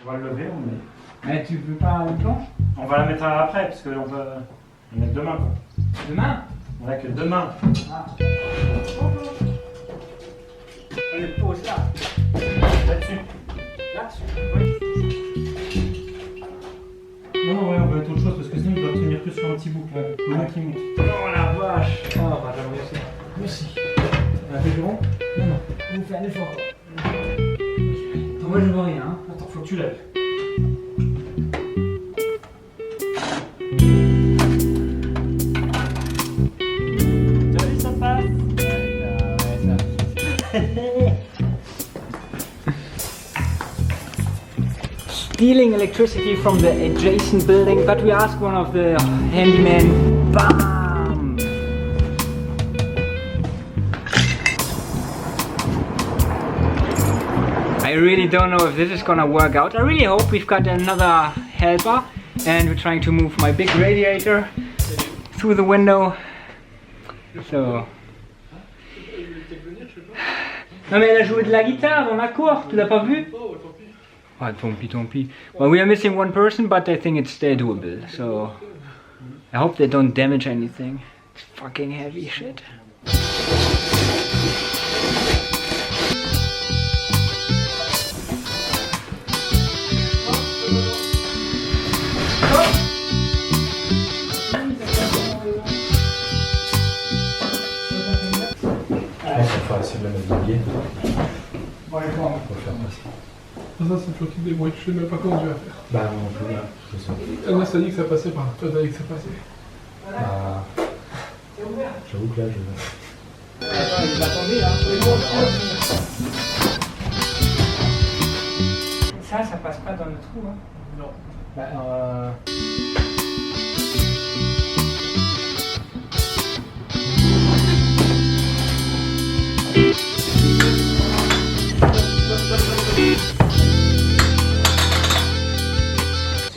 On va le lever, on le met. Mais tu veux pas une planche? On va la mettre après, parce qu'on peut la mettre demain, quoi. Demain? On a que demain. Ah. Allez, pose là. Là-dessus. Là-dessus? Oui. Non, ouais, on va mettre autre chose, parce que sinon il doit tenir que sur un petit bout. Le qui monte. Oh la vache! Oh, bah j'aimerais aussi. Merci. Un peu grand? Non, non. Vous faites un effort. Moi je vois rien. Hein. Attends, faut que tu lèves. T'as vu, ça passe? Stealing electricity from the adjacent building, but we asked one of the handymen. Bam! I really don't know if this is gonna work out. I really hope we've got another helper and we're trying to move my big radiator through the window. So. Non mais elle a joué de la guitare dans la cour, tu l'as pas vu? Ah, tant pis. Well, we are missing one person, but I think it's doable. So I hope they don't damage anything. It's fucking heavy shit. On va essayer de la mettre dans le Bon, allez, prends. On va faire passer. Ça, c'est toi qui te débrouilles, je sais même pas comment tu vas faire. Bah, non plus, là. C'est ça. Moi, ça dit que ça passait par là. Toi, t'as dit que ça passait. Ah. J'avoue que là, je. Attends, il va tomber là. Ça passe pas dans le trou. Hein. Non. Bah,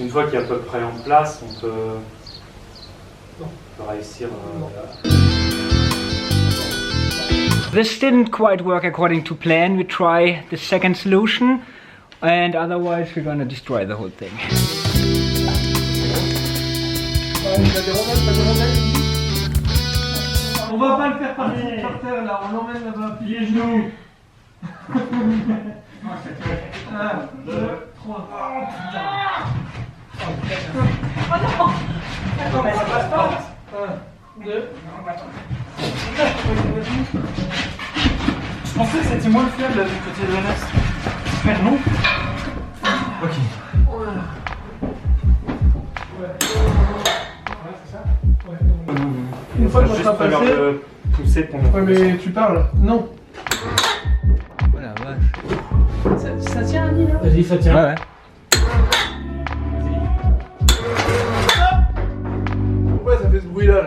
Une fois qu'il est à peu près en place, on peut réussir. This didn't quite work according to plan. We try the second solution, and otherwise we're gonna destroy the whole thing. On va pas le faire partir par terre là, on l'emmène là-bas, puis les genoux. 1, 2, 3. Oh putain. Oh non! Attends, mais ça passe pas! 1, 2. Je pensais que c'était moins le faible du côté de Vanessa. Mais non. Ok. Ouais, c'est ça? Ouais. Une fois que ça sera passé. Pousser pour Ouais, mais tu parles? Non. Oh la vache! Ça tient, Annie là? Vas-y, ça tient. Ouais. Pourquoi ça fait ce bruit là?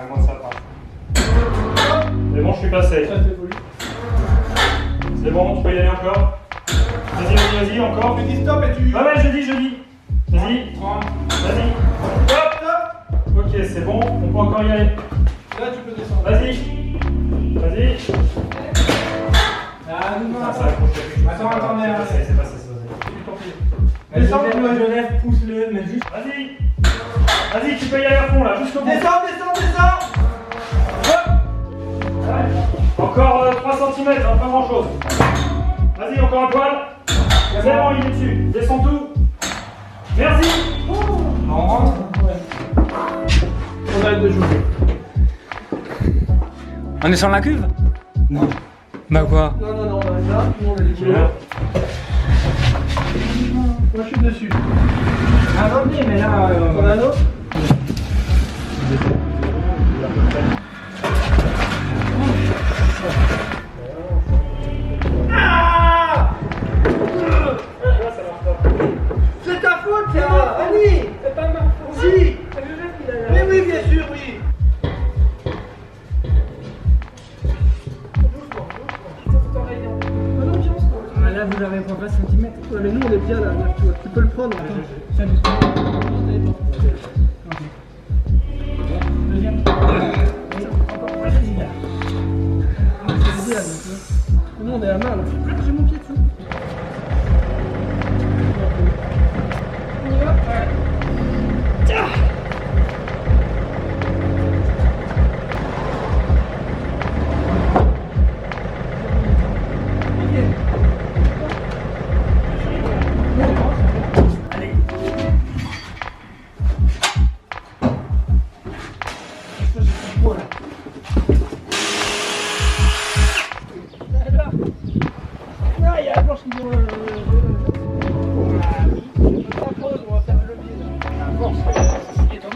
Moi ça passe. C'est bon, je suis passé. C'est bon, tu peux y aller encore. Vas-y, encore. Tu dis stop et tu. Ouais, je dis. Vas-y. Vas-y. Stop. Ok, c'est bon, on peut encore y aller. Là, tu peux descendre. Vas-y. Ah, non, Ça accroche. Attends, mais. C'est passé. Descends, je lève, pousse-le, mais juste. Vas-y, tu peux y aller à fond là, jusqu'au bout. Descends. Ouais. Encore 3 cm, hein, pas grand chose. Vas-y, encore un poil. C'est bon, il est dessus. Descends tout. Merci. On rentre? Ouais. On arrête de jouer. On est sur la cuve? Non. Bah quoi? Non, on arrête là, tout le monde a du boulot. Moi, je suis dessus. Ah, non, mais là. On a un autre? C'est ta faute, ça! Annie! C'est pas ma faute! Si! Mais oui, bien sûr, oui! Ah, là, vous avez pas 20 cm. Ouais, mais nous, on est bien là, tu vois. Tu peux le prendre. Ça, doucement. Deuxième. Ah, il y a la planche qui vient. Ah oui, c'est pas trop, on va faire le levier là. La force. Il est trop.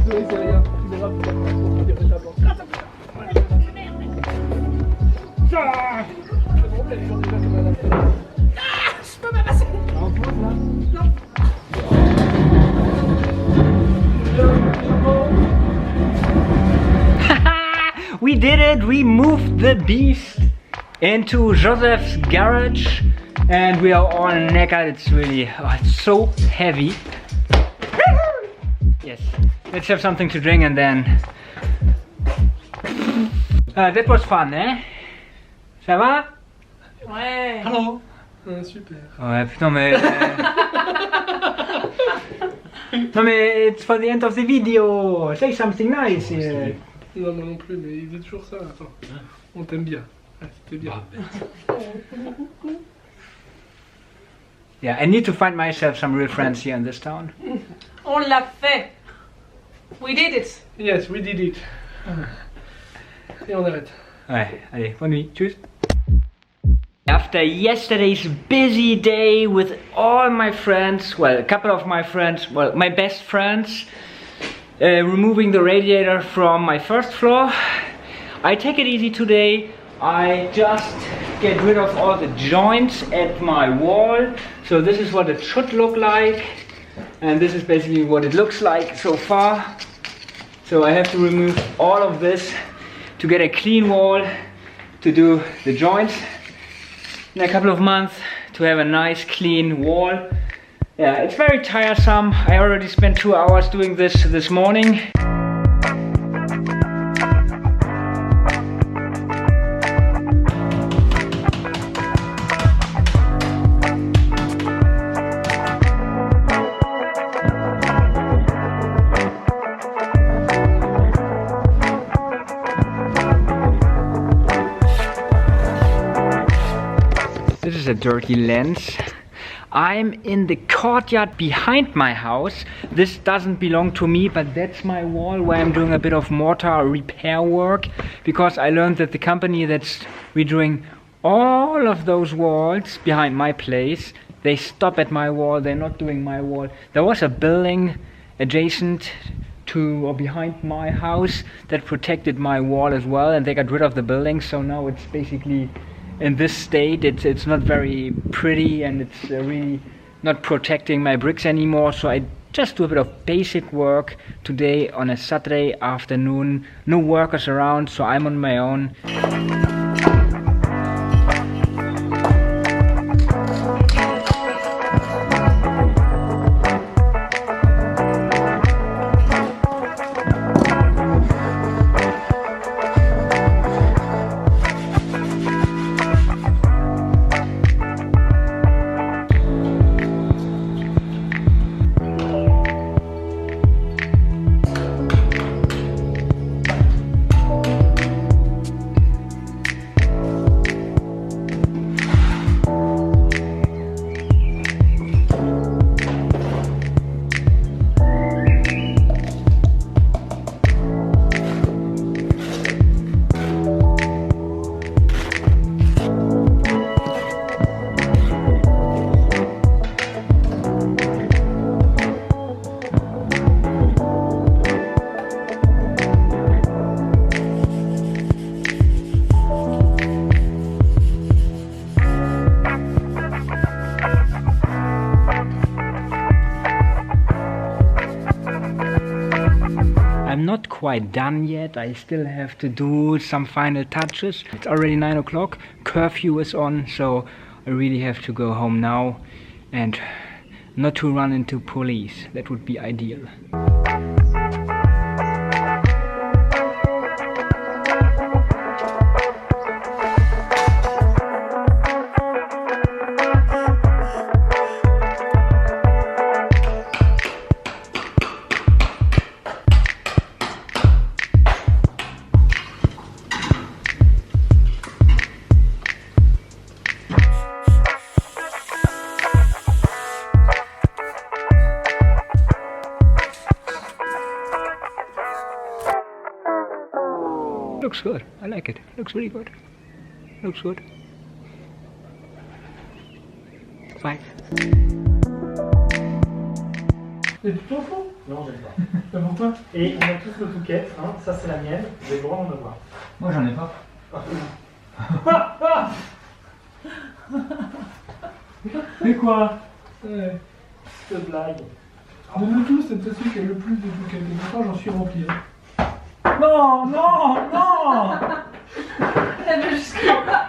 C'est rien. Tu verras plus tard. On va dérouler ta planche. C'est bon, les gens déjà comme un affaire. Ah, je peux pas passer. En pause là. Non. We did it! We moved the beast into Joseph's garage and we are all knackered. It's really, it's so heavy. Yes, let's have something to drink and then... that was fun, eh? Ça va? Ouais. Hello. Super. Ouais, putain, mais... non, mais it's for the end of the video. Say something nice. Non, moi non plus, mais il faisait toujours ça. Attends, on t'aime bien. Ah, c'était bien. Yeah, I need to find myself some real friends here in this town. On l'a fait. We did it. Yes, we did it. Et on arrête. Ouais, allez, bonne nuit. Tschüss. After yesterday's busy day with all my friends, well, a couple of my friends, well, my best friends, removing the radiator from my first floor, I take it easy today. I just get rid of all the joints at my wall. So this is what it should look like, and this is basically what it looks like so far. So I have to remove all of this to get a clean wall, to do the joints in a couple of months, to have a nice clean wall. Yeah, it's very tiresome. I already spent 2 hours doing this morning. This is a dirty lens. I'm in the courtyard behind my house. This doesn't belong to me, but that's my wall where I'm doing a bit of mortar repair work, because I learned that the company that's redoing all of those walls behind my place, they stop at my wall, they're not doing my wall. There was a building adjacent to or behind my house that protected my wall as well, and they got rid of the building, so now it's basically in this state. It's not very pretty, and it's really not protecting my bricks anymore. So I just do a bit of basic work today on a Saturday afternoon. No workers around, so I'm on my own. Not quite done yet. I still have to do some final touches. It's already 9 o'clock, curfew is on, so I really have to go home now and not to run into police. That would be ideal. Looks good. I like it. Looks really good. Looks good. 5. Et tu t'en fous? Non, j'aime pas. Pourquoi? Et on a tous le Touquet, hein. Ça c'est la mienne, j'ai le droit d'en avoir. Moi j'en ai pas. Mais quoi? Ouais. Cette blague. De nous tous, c'est peut-être celui qui a le plus de bouquets. Mais maintenant, j'en suis rempli. Hein. Non, non, non. Elle veut jusqu'à là.